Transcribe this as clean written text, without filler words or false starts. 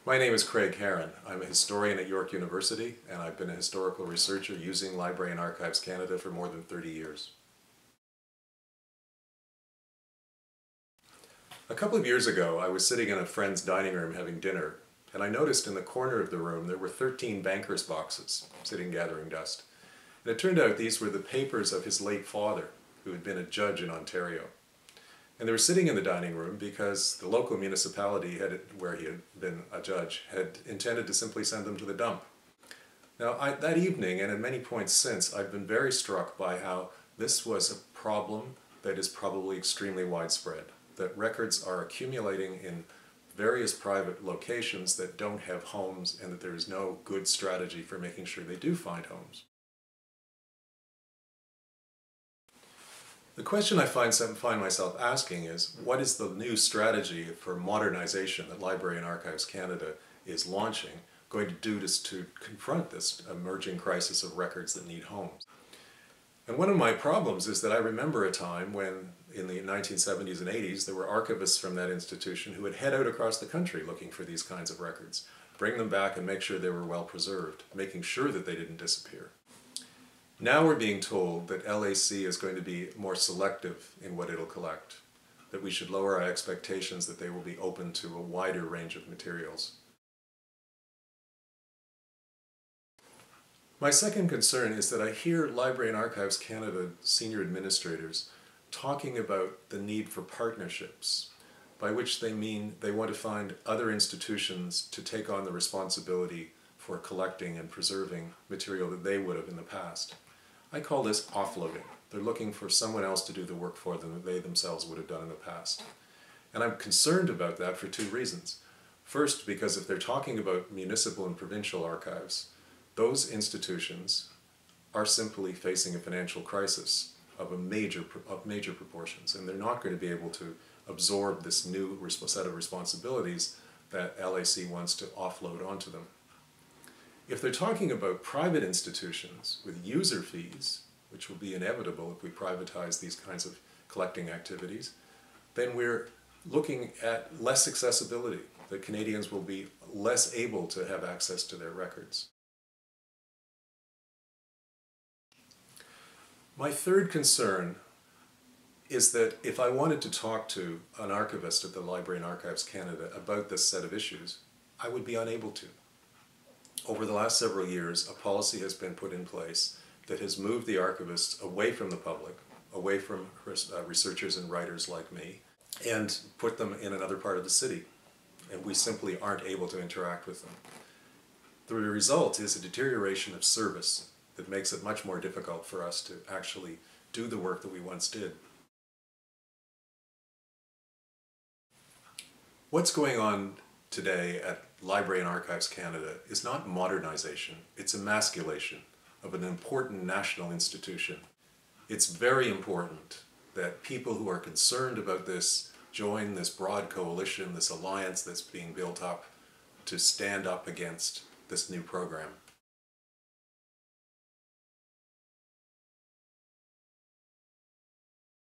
My name is Craig Heron. I'm a historian at York University, and I've been a historical researcher using Library and Archives Canada for more than 30 years. A couple of years ago, I was sitting in a friend's dining room having dinner, and I noticed in the corner of the room there were 13 bankers' boxes sitting gathering dust. And it turned out these were the papers of his late father, who had been a judge in Ontario. And they were sitting in the dining room because the local municipality, where he had been a judge, had intended to simply send them to the dump. Now, that evening, and at many points since, I've been very struck by how this was a problem that is probably extremely widespread, that records are accumulating in various private locations that don't have homes, and that there is no good strategy for making sure they do find homes. The question I find myself asking is, what is the new strategy for modernization that Library and Archives Canada is launching going to do to confront this emerging crisis of records that need homes? And one of my problems is that I remember a time when, in the 1970s and 80s, there were archivists from that institution who would head out across the country looking for these kinds of records, bring them back and make sure they were well preserved, making sure that they didn't disappear. Now we're being told that LAC is going to be more selective in what it'll collect, that we should lower our expectations that they will be open to a wider range of materials. My second concern is that I hear Library and Archives Canada senior administrators talking about the need for partnerships, by which they mean they want to find other institutions to take on the responsibility for collecting and preserving material that they would have in the past. I call this offloading. They're looking for someone else to do the work for them that they themselves would have done in the past. And I'm concerned about that for two reasons. First, because if they're talking about municipal and provincial archives, those institutions are simply facing a financial crisis of major proportions, and they're not going to be able to absorb this new set of responsibilities that LAC wants to offload onto them. If they're talking about private institutions with user fees, which will be inevitable if we privatize these kinds of collecting activities, then we're looking at less accessibility. The Canadians will be less able to have access to their records. My third concern is that if I wanted to talk to an archivist at the Library and Archives Canada about this set of issues, I would be unable to. Over the last several years, a policy has been put in place that has moved the archivists away from the public, away from researchers and writers like me, and put them in another part of the city. And we simply aren't able to interact with them. The result is a deterioration of service that makes it much more difficult for us to actually do the work that we once did. What's going on today at Library and Archives Canada is not modernization, it's emasculation of an important national institution. It's very important that people who are concerned about this join this broad coalition, this alliance that's being built up to stand up against this new program.